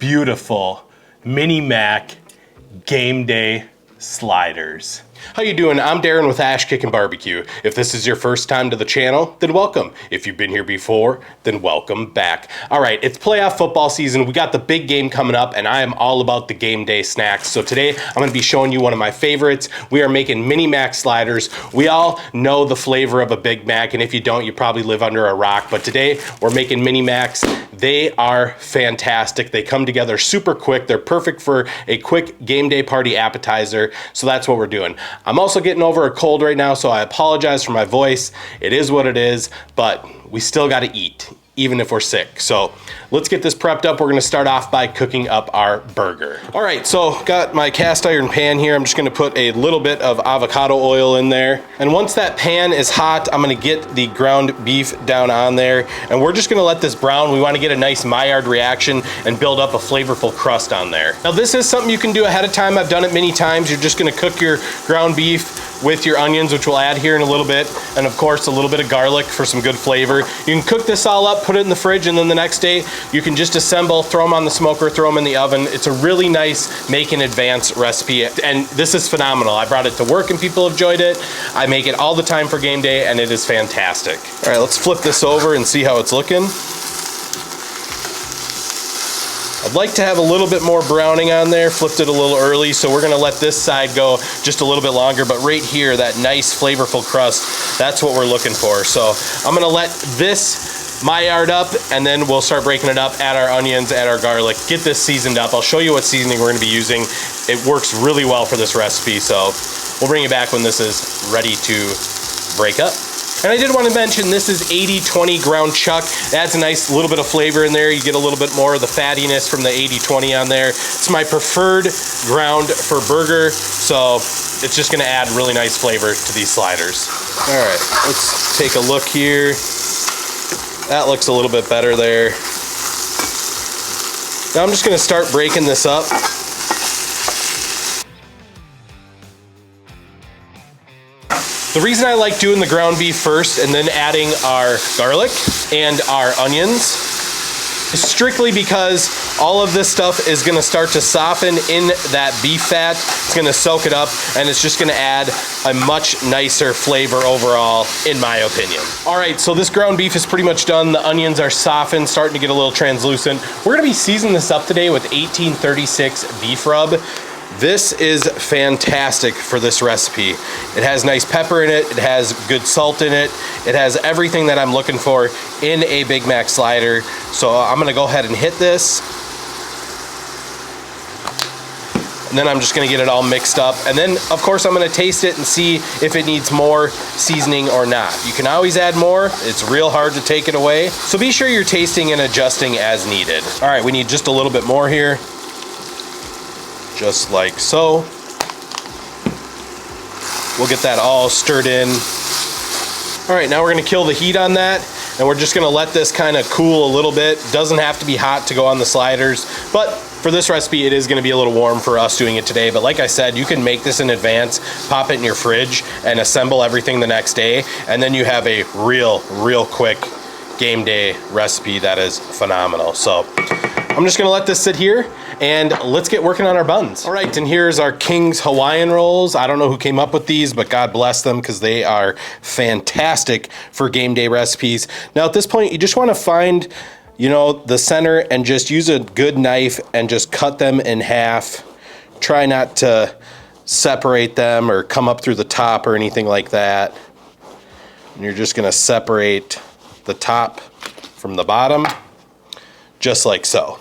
beautiful Mini Mac game day sliders. How you doing? I'm Darren with Ash Kickin BBQ. If this is your first time to the channel, then welcome. If you've been here before, then welcome back. All right, it's playoff football season. We got the big game coming up, and I am all about the game day snacks. So today, I'm gonna be showing you one of my favorites. We are making Mini Mac sliders. We all know the flavor of a Big Mac, and if you don't, you probably live under a rock. But today, we're making Mini Macs. They are fantastic. They come together super quick. They're perfect for a quick game day party appetizer. So that's what we're doing. I'm also getting over a cold right now, so I apologize for my voice. It is what it is, but we still got to eat, even if we're sick. So let's get this prepped up. We're gonna start off by cooking up our burger. All right, so got my cast iron pan here. I'm just gonna put a little bit of avocado oil in there. And once that pan is hot, I'm gonna get the ground beef down on there. And we're just gonna let this brown. We wanna get a nice Maillard reaction and build up a flavorful crust on there. Now this is something you can do ahead of time. I've done it many times. You're just gonna cook your ground beef with your onions, which we'll add here in a little bit. And of course, a little bit of garlic for some good flavor. You can cook this all up, put it in the fridge, and then the next day, you can just assemble, throw them on the smoker, throw them in the oven. It's a really nice make in advance recipe, and this is phenomenal. I brought it to work and people have enjoyed it. I make it all the time for game day, and it is fantastic. All right, let's flip this over and see how it's looking. I'd like to have a little bit more browning on there, flipped it a little early, so we're gonna let this side go just a little bit longer, but right here, that nice flavorful crust, that's what we're looking for. So I'm gonna let this Maillard up, and then we'll start breaking it up, add our onions, add our garlic, get this seasoned up. I'll show you what seasoning we're gonna be using. It works really well for this recipe, so we'll bring it back when this is ready to break up. And I did want to mention, this is 80/20 ground chuck. It adds a nice little bit of flavor in there. You get a little bit more of the fattiness from the 80/20 on there. It's my preferred ground for burger, so it's just gonna add really nice flavor to these sliders. All right, let's take a look here. That looks a little bit better there. Now I'm just gonna start breaking this up. The reason I like doing the ground beef first and then adding our garlic and our onions is strictly because all of this stuff is gonna start to soften in that beef fat. It's gonna soak it up, and it's just gonna add a much nicer flavor overall, in my opinion. All right, so this ground beef is pretty much done. The onions are softened, starting to get a little translucent. We're gonna be seasoning this up today with 1836 beef rub. This is fantastic for this recipe. It has nice pepper in it, it has good salt in it, it has everything that I'm looking for in a Big Mac slider. So I'm gonna go ahead and hit this. And then I'm just gonna get it all mixed up. And then, of course, I'm gonna taste it and see if it needs more seasoning or not. You can always add more. It's real hard to take it away. So be sure you're tasting and adjusting as needed. All right, we need just a little bit more here. Just like so. We'll get that all stirred in. All right, now we're gonna kill the heat on that, and we're just gonna let this kind of cool a little bit. Doesn't have to be hot to go on the sliders, but for this recipe, it is gonna be a little warm for us doing it today. But like I said, you can make this in advance, pop it in your fridge, and assemble everything the next day, and then you have a real quick game day recipe that is phenomenal. So I'm just gonna let this sit here, and let's get working on our buns. All right, and here's our King's Hawaiian rolls. I don't know who came up with these, but God bless them, because they are fantastic for game day recipes. Now at this point, you just wanna find, the center and just use a good knife and just cut them in half. Try not to separate them or come up through the top or anything like that. And you're just gonna separate the top from the bottom, just like so.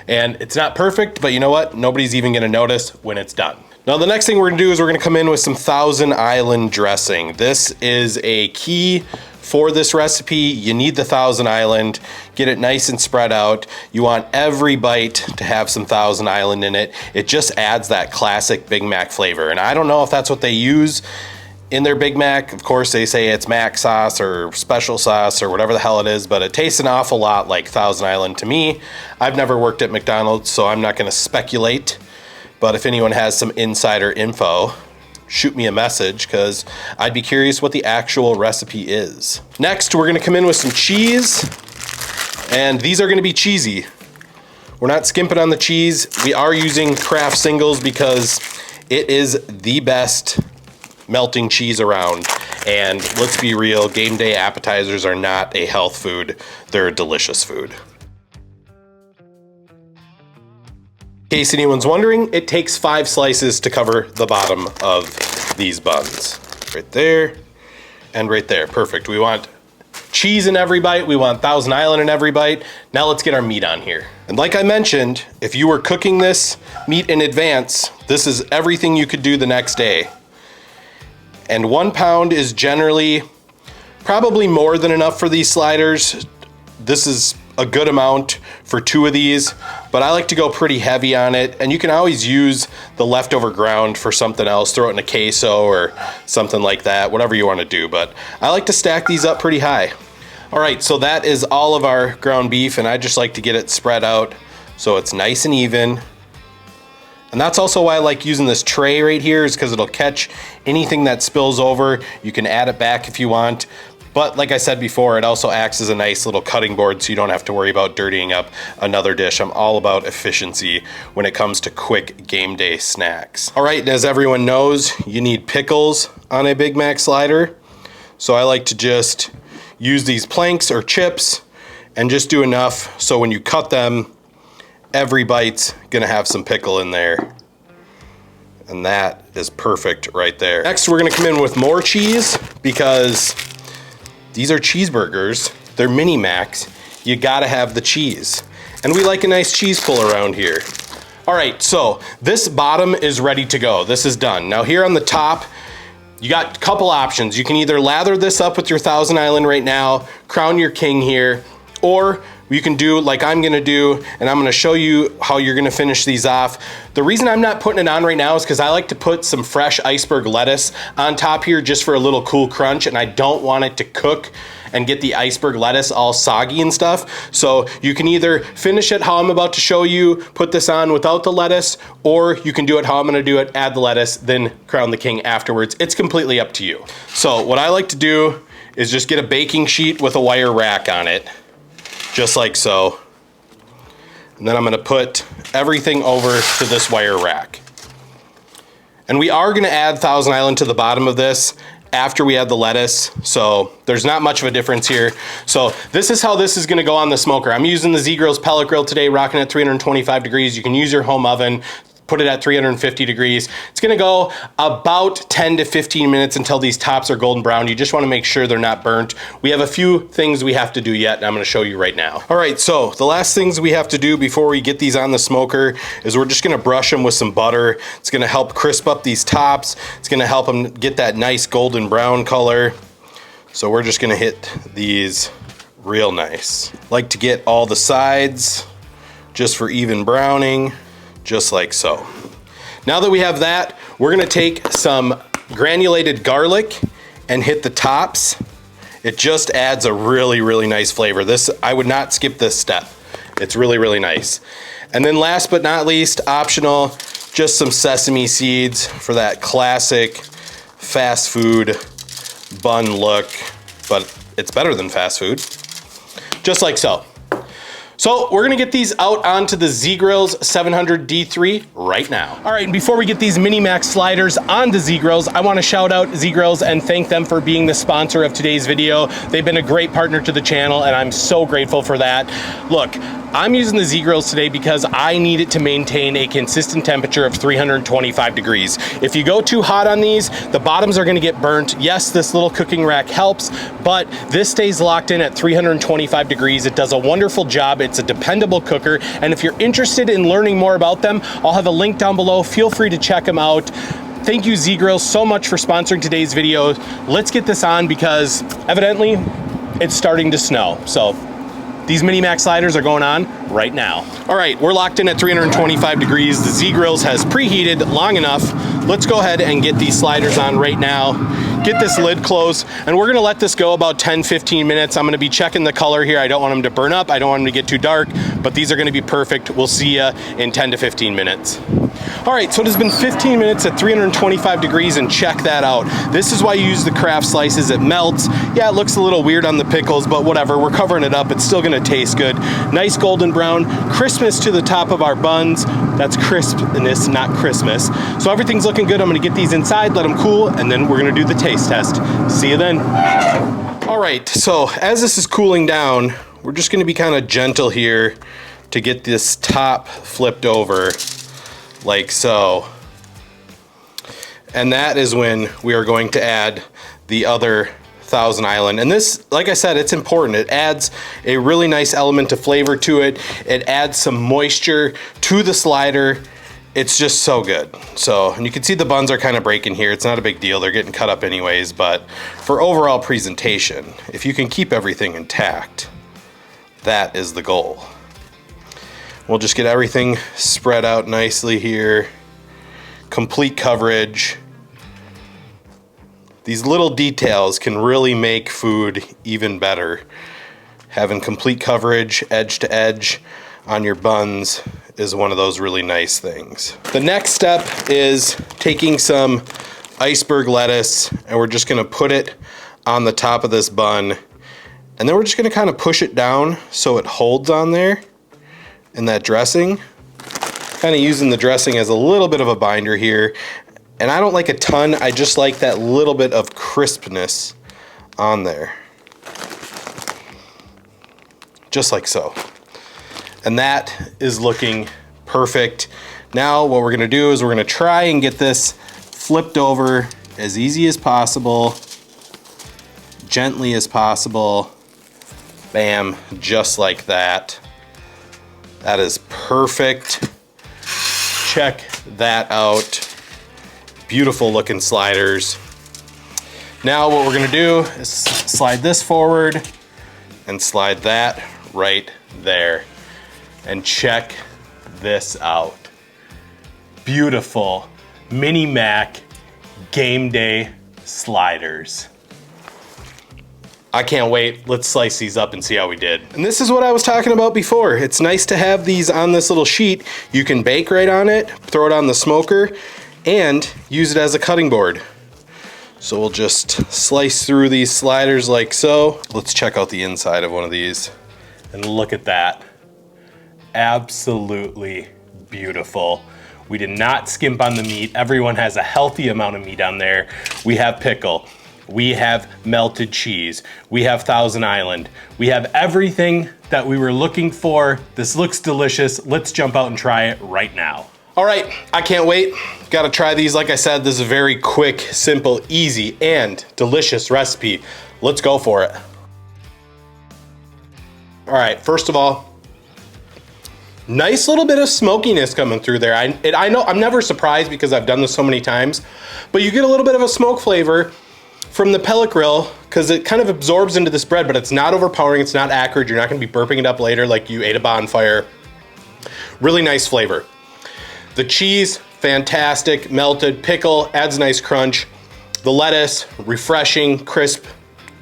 And it's not perfect, but you know what? Nobody's even gonna notice when it's done. Now the next thing we're gonna do is we're gonna come in with some Thousand Island dressing. This is a key for this recipe. You need the Thousand Island. Get it nice and spread out. You want every bite to have some Thousand Island in it. It just adds that classic Big Mac flavor. And I don't know if that's what they use in their Big Mac. Of course, they say it's Mac sauce or special sauce or whatever the hell it is, but it tastes an awful lot like Thousand Island to me. I've never worked at McDonald's, so I'm not gonna speculate, but if anyone has some insider info, shoot me a message, because I'd be curious what the actual recipe is. Next, we're gonna come in with some cheese, and these are gonna be cheesy. We're not skimping on the cheese. We are using Kraft singles because it is the best melting cheese around. And let's be real, game day appetizers are not a health food. They're a delicious food. In case anyone's wondering, it takes 5 slices to cover the bottom of these buns. Right there and right there. Perfect. We want cheese in every bite. We want Thousand Island in every bite. Now let's get our meat on here. And like I mentioned, if you were cooking this meat in advance, this is everything you could do the next day. And 1 pound is generally probably more than enough for these sliders. This is a good amount for 2 of these, but I like to go pretty heavy on it. And you can always use the leftover ground for something else, throw it in a queso or something like that, whatever you want to do. But I like to stack these up pretty high. All right, so that is all of our ground beef, and I just like to get it spread out so it's nice and even. And that's also why I like using this tray right here, is because it'll catch anything that spills over. You can add it back if you want. But like I said before, it also acts as a nice little cutting board so you don't have to worry about dirtying up another dish. I'm all about efficiency when it comes to quick game day snacks. All right, and as everyone knows, you need pickles on a Big Mac slider. So I like to just use these planks or chips and just do enough so when you cut them, every bite's gonna have some pickle in there. And that is perfect right there. Next, we're gonna come in with more cheese because these are cheeseburgers. They're mini Macs. You gotta have the cheese. And we like a nice cheese pull around here. All right, so this bottom is ready to go. This is done. Now here on the top, you got a couple options. You can either lather this up with your Thousand Island right now, crown your king here, or you can do like I'm gonna do, and I'm gonna show you how you're gonna finish these off. The reason I'm not putting it on right now is because I like to put some fresh iceberg lettuce on top here just for a little cool crunch, and I don't want it to cook and get the iceberg lettuce all soggy and stuff. So you can either finish it how I'm about to show you, put this on without the lettuce, or you can do it how I'm gonna do it, add the lettuce, then crown the king afterwards. It's completely up to you. So what I like to do is just get a baking sheet with a wire rack on it, just like so. And then I'm gonna put everything over to this wire rack. And we are gonna add Thousand Island to the bottom of this after we add the lettuce, so there's not much of a difference here. So this is how this is gonna go on the smoker. I'm using the Z-Grill's pellet grill today, rocking at 325 degrees. You can use your home oven, put it at 350 degrees. It's gonna go about 10 to 15 minutes until these tops are golden brown. You just wanna make sure they're not burnt. We have a few things we have to do yet, and I'm gonna show you right now. All right, so the last things we have to do before we get these on the smoker is we're just gonna brush them with some butter. It's gonna help crisp up these tops. It's gonna help them get that nice golden brown color. So we're just gonna hit these real nice. Like to get all the sides just for even browning. Just like so. Now that we have that, we're gonna take some granulated garlic and hit the tops. It just adds a really, really nice flavor. This, I would not skip this step. It's really, really nice. And then last but not least, optional, just some sesame seeds for that classic fast food bun look, but it's better than fast food. Just like so. So we're gonna get these out onto the Z-Grill's 700 D3 right now. All right, and before we get these Mini Max sliders on the Z-Grills, I wanna shout out Z-Grills and thank them for being the sponsor of today's video. They've been a great partner to the channel, and I'm so grateful for that. Look, I'm using the Z-Grills today because I need it to maintain a consistent temperature of 325 degrees. If you go too hot on these, the bottoms are gonna get burnt. Yes, this little cooking rack helps, but this stays locked in at 325 degrees. It does a wonderful job. It's a dependable cooker, and if you're interested in learning more about them, I'll have a link down below. Feel free to check them out. Thank you, Z-Grills, so much for sponsoring today's video. Let's get this on because evidently it's starting to snow. So these Mini Max sliders are going on right now. All right, we're locked in at 325 degrees. The Z-Grills has preheated long enough. Let's go ahead and get these sliders on right now. Get this lid closed, and we're gonna let this go about 10-15 minutes. I'm gonna be checking the color here. I don't want them to burn up. I don't want them to get too dark, but these are gonna be perfect. We'll see you in 10 to 15 minutes. All right, so it has been 15 minutes at 325 degrees, and check that out. This is why you use the craft slices. It melts. Yeah, it looks a little weird on the pickles, but whatever. We're covering it up. It's still gonna taste good. Nice golden brown, crispness to the top of our buns. That's crispness, not Christmas. So everything's looking good. I'm gonna get these inside, let them cool, and then we're gonna do the taste test. See you then. All right, so as this is cooling down, we're just gonna be kind of gentle here to get this top flipped over like so. And that is when we are going to add the other Thousand Island. And this, like I said, it's important. It adds a really nice element of flavor to it. It adds some moisture to the slider. It's just so good. So, and you can see the buns are kind of breaking here. It's not a big deal. They're getting cut up anyways, but for overall presentation, if you can keep everything intact, that is the goal. We'll just get everything spread out nicely here. Complete coverage. These little details can really make food even better. Having complete coverage, edge to edge on your buns is one of those really nice things. The next step is taking some iceberg lettuce, and we're just gonna put it on the top of this bun. And then we're just gonna kind of push it down so it holds on there in that dressing. Kind of using the dressing as a little bit of a binder here. And I don't like a ton, I just like that little bit of crispness on there. Just like so. And that is looking perfect. Now what we're gonna do is we're gonna try and get this flipped over as easy as possible, gently as possible. Bam, just like that. That is perfect. Check that out. Beautiful looking sliders. Now what we're gonna do is slide this forward and slide that right there. And check this out. Beautiful Mini Mac game day sliders. I can't wait. Let's slice these up and see how we did. And this is what I was talking about before. It's nice to have these on this little sheet. You can bake right on it, throw it on the smoker, and use it as a cutting board. So we'll just slice through these sliders like so. Let's check out the inside of one of these. And look at that. Absolutely beautiful. We did not skimp on the meat. Everyone has a healthy amount of meat on there. We have pickle. We have melted cheese. We have Thousand Island. We have everything that we were looking for. This looks delicious. Let's jump out and try it right now. All right, I can't wait. Gotta try these. Like I said, this is a very quick, simple, easy, and delicious recipe. Let's go for it. All right, first of all, nice little bit of smokiness coming through there. I know I'm never surprised because I've done this so many times, but you get a little bit of a smoke flavor from the pellet grill because it kind of absorbs into this bread, but it's not overpowering, it's not acrid. You're not gonna be burping it up later like you ate a bonfire. Really nice flavor. The cheese, fantastic, melted. Pickle, adds a nice crunch. The lettuce, refreshing, crisp,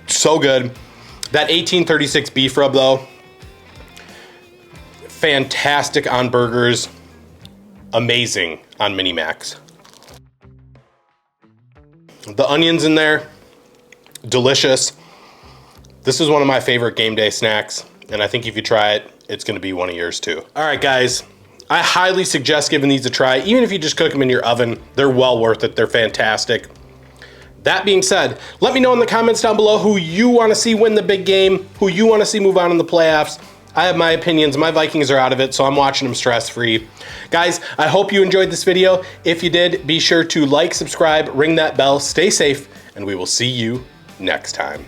so good. That 1836 beef rub though, fantastic on burgers, amazing on Mini Macs. The onions in there, delicious. This is one of my favorite game day snacks, and I think if you try it, it's gonna be one of yours too. All right, guys, I highly suggest giving these a try. Even if you just cook them in your oven, they're well worth it. They're fantastic. That being said, let me know in the comments down below who you wanna see win the big game, who you wanna see move on in the playoffs. I have my opinions. My Vikings are out of it, so I'm watching them stress-free. Guys, I hope you enjoyed this video. If you did, be sure to like, subscribe, ring that bell, stay safe, and we will see you next time.